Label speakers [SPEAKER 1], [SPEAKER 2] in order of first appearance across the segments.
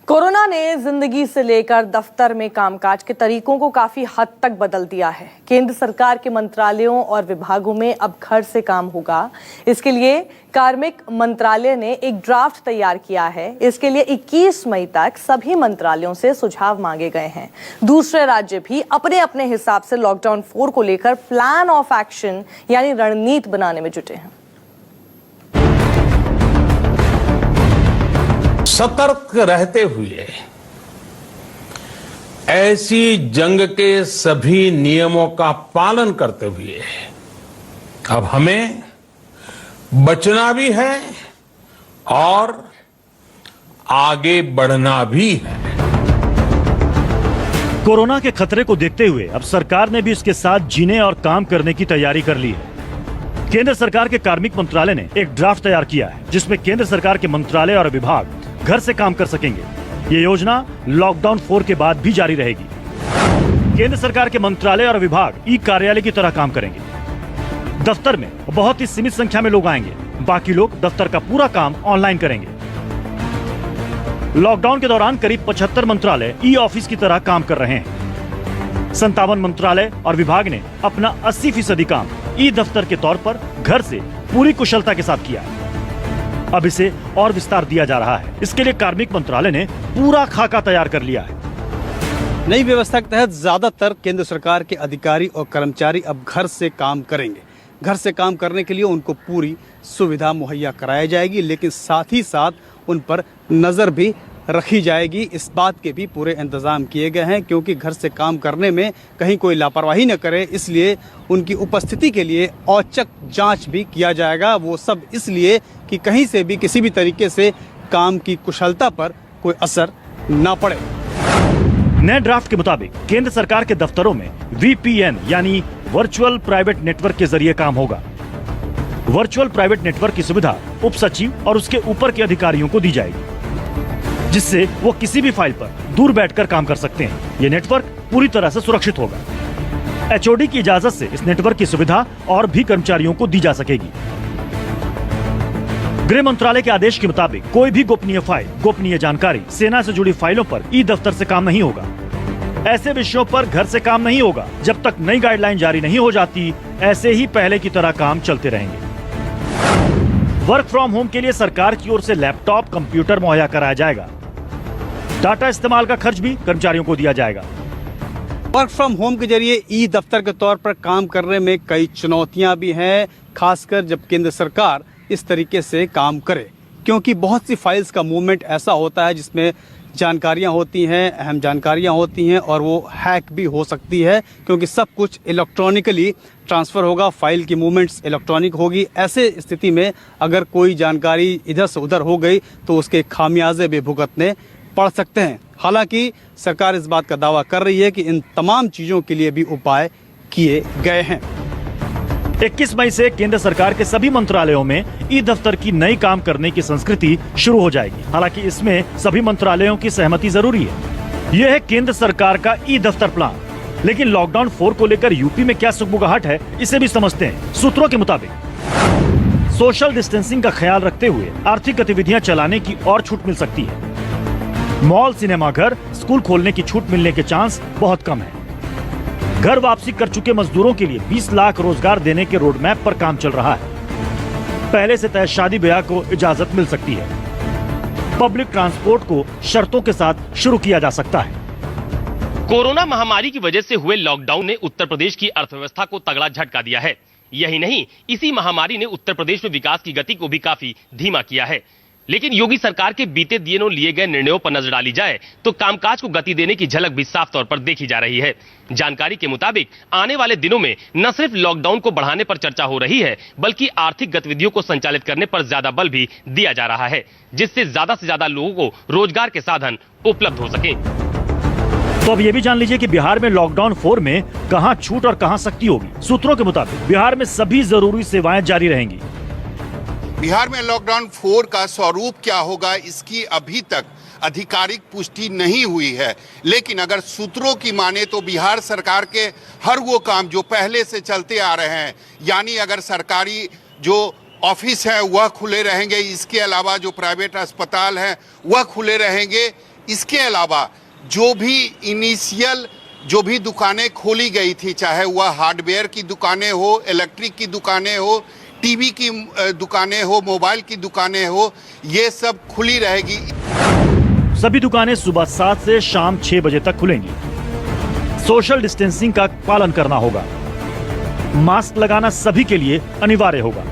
[SPEAKER 1] Corona ने जिंदगी से लेकर दफ्तर में कामकाज के तरीकों को काफी हद तक बदल दिया है। केंद्र सरकार के मंत्रालयों और विभागों में अब घर से काम होगा। इसके लिए कार्मिक मंत्रालय ने एक ड्राफ्ट तैयार किया है। इसके लिए 21 मई तक सभी मंत्रालयों से सुझाव मांगे गए हैं। दूसरे राज्य भी अपने अपने हिसाब से लॉकडाउन 4 को लेकर प्लान ऑफ एक्शन यानी रणनीति बनाने में जुटे हैं।
[SPEAKER 2] सतर्क रहते हुए ऐसी जंग के सभी नियमों का पालन करते हुए अब हमें बचना भी है और आगे बढ़ना भी है।
[SPEAKER 3] कोरोना के खतरे को देखते हुए अब सरकार ने भी इसके साथ जीने और काम करने की तैयारी कर ली है। केंद्र सरकार के कार्मिक मंत्रालय ने एक ड्राफ्ट तैयार किया है जिसमें केंद्र सरकार के मंत्रालय और विभाग घर से काम कर सकेंगे। ये योजना लॉकडाउन 4 के बाद भी जारी रहेगी। केंद्र सरकार के मंत्रालय और विभाग ई कार्यालय की तरह काम करेंगे। दफ्तर में बहुत ही सीमित संख्या में लोग आएंगे, बाकी लोग दफ्तर का पूरा काम ऑनलाइन करेंगे। लॉकडाउन के दौरान करीब 75 मंत्रालय ई ऑफिस की तरह काम कर रहे हैं। 57 मंत्रालय और विभाग ने अपना 80% काम ई दफ्तर के तौर पर घर से पूरी कुशलता के साथ किया। अब इसे और विस्तार दिया जा रहा है। इसके लिए कार्मिक मंत्रालय ने पूरा खाका तैयार कर लिया है।
[SPEAKER 4] नई व्यवस्था के तहत ज्यादातर केंद्र सरकार के अधिकारी और कर्मचारी अब घर से काम करेंगे। घर से काम करने के लिए उनको पूरी सुविधा मुहैया कराई जाएगी, लेकिन साथ ही साथ उन पर नजर भी रखी जाएगी। इस बात के भी पूरे इंतजाम किए गए हैं क्योंकि घर से काम करने में कहीं कोई लापरवाही न करे, इसलिए उनकी उपस्थिति के लिए औचक जांच भी किया जाएगा। वो सब इसलिए कि कहीं से भी किसी भी तरीके से काम की कुशलता पर कोई असर न पड़े।
[SPEAKER 3] नए ड्राफ्ट के मुताबिक केंद्र सरकार के दफ्तरों में VPN यानी वर्चुअल प्राइवेट नेटवर्क के जरिए काम होगा। वर्चुअल प्राइवेट नेटवर्क की सुविधा उप सचिव और उसके ऊपर के अधिकारियों को दी जाएगी, जिससे वो किसी भी फाइल पर दूर बैठकर काम कर सकते हैं। ये नेटवर्क पूरी तरह से सुरक्षित होगा। HOD की इजाजत से इस नेटवर्क की सुविधा और भी कर्मचारियों को दी जा सकेगी। गृह मंत्रालय के आदेश के मुताबिक कोई भी गोपनीय फाइल, गोपनीय जानकारी, सेना से जुड़ी फाइलों पर ई दफ्तर से काम नहीं होगा। ऐसे विषयों पर घर से काम नहीं होगा जब तक नई गाइडलाइन जारी नहीं हो जाती। ऐसे ही पहले की तरह काम चलते रहेंगे। वर्क फ्रॉम होम के लिए सरकार की ओर से लैपटॉप, कंप्यूटर मुहैया कराया जाएगा। डाटा इस्तेमाल का खर्च भी कर्मचारियों को दिया जाएगा।
[SPEAKER 4] वर्क फ्रॉम होम के जरिए ई दफ्तर के तौर पर काम करने में कई चुनौतियां भी हैं, खासकर जब केंद्र सरकार इस तरीके से काम करे, क्योंकि बहुत सी फाइल्स का मूवमेंट ऐसा होता है जिसमें जानकारियां होती हैं, अहम जानकारियां होती हैं और वो हैक भी हो सकती है क्योंकि सब कुछ इलेक्ट्रॉनिकली ट्रांसफ़र होगा, फाइल की मूवमेंट्स इलेक्ट्रॉनिक होगी। ऐसे स्थिति में अगर कोई जानकारी इधर से उधर हो गई तो उसके खामियाजे भी भुगतने पड़ सकते हैं। हालांकि सरकार इस बात का दावा कर रही है कि इन तमाम चीज़ों के लिए भी उपाय किए गए हैं।
[SPEAKER 3] 21 मई से केंद्र सरकार के सभी मंत्रालयों में ई दफ्तर की नई काम करने की संस्कृति शुरू हो जाएगी। हालांकि इसमें सभी मंत्रालयों की सहमति जरूरी है। यह है केंद्र सरकार का ई दफ्तर प्लान। लेकिन लॉकडाउन 4 को लेकर यूपी में क्या सुगबुगाहट है, इसे भी समझते हैं। सूत्रों के मुताबिक सोशल डिस्टेंसिंग का ख्याल रखते हुए आर्थिक गतिविधियां चलाने की और छूट मिल सकती है। मॉल, सिनेमाघर, स्कूल खोलने की छूट मिलने के चांस बहुत कम है। घर वापसी कर चुके मजदूरों के लिए 20 लाख रोजगार देने के रोड मैप पर काम चल रहा है। पहले से तय शादी ब्याह को इजाजत मिल सकती है। पब्लिक ट्रांसपोर्ट को शर्तों के साथ शुरू किया जा सकता है।
[SPEAKER 5] कोरोना महामारी की वजह से हुए लॉकडाउन ने उत्तर प्रदेश की अर्थव्यवस्था को तगड़ा झटका दिया है। यही नहीं, इसी महामारी ने उत्तर प्रदेश में विकास की गति को भी काफी धीमा किया है। लेकिन योगी सरकार के बीते दिनों लिए गए निर्णयों पर नजर डाली जाए तो कामकाज को गति देने की झलक भी साफ तौर पर देखी जा रही है। जानकारी के मुताबिक आने वाले दिनों में न सिर्फ लॉकडाउन को बढ़ाने पर चर्चा हो रही है, बल्कि आर्थिक गतिविधियों को संचालित करने पर ज्यादा बल भी दिया जा रहा है, जिससे ज्यादा लोगों को रोजगार के साधन उपलब्ध हो सके।
[SPEAKER 3] तो अब ये भी जान लीजिए कि बिहार में लॉकडाउन 4 में कहां छूट और कहां सख्ती होगी। सूत्रों के मुताबिक बिहार में सभी जरूरी सेवाएं जारी रहेंगी।
[SPEAKER 6] बिहार में लॉकडाउन 4 का स्वरूप क्या होगा, इसकी अभी तक आधिकारिक पुष्टि नहीं हुई है। लेकिन अगर सूत्रों की माने तो बिहार सरकार के हर वो काम जो पहले से चलते आ रहे हैं, यानी अगर सरकारी जो ऑफिस है वह खुले रहेंगे, इसके अलावा जो प्राइवेट अस्पताल हैं वह खुले रहेंगे। इसके अलावा जो भी इनिशियल जो भी दुकानें खोली गई थी, चाहे वह हार्डवेयर की दुकानें हो, इलेक्ट्रिक की दुकानें हो, टीवी की दुकानें हो, मोबाइल की दुकानें हो, ये सब खुली रहेगी।
[SPEAKER 3] सभी दुकानें सुबह 7 से शाम 6 बजे तक खुलेंगी। सोशल डिस्टेंसिंग का पालन करना होगा। मास्क लगाना सभी के लिए अनिवार्य होगा।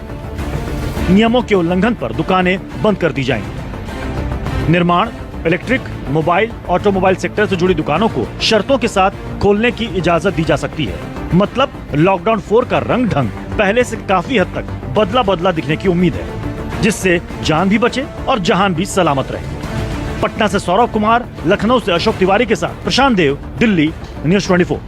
[SPEAKER 3] नियमों के उल्लंघन पर दुकानें बंद कर दी जाएंगी। निर्माण, इलेक्ट्रिक, मोबाइल, ऑटोमोबाइल सेक्टर से जुड़ी दुकानों को शर्तों के साथ खोलने की इजाजत दी जा सकती है। मतलब लॉकडाउन 4 का रंग ढंग पहले से काफी हद तक बदला दिखने की उम्मीद है, जिससे जान भी बचे और जहान भी सलामत रहे। पटना से सौरभ कुमार, लखनऊ से अशोक तिवारी के साथ प्रशांत देव, दिल्ली, न्यूज़ 24।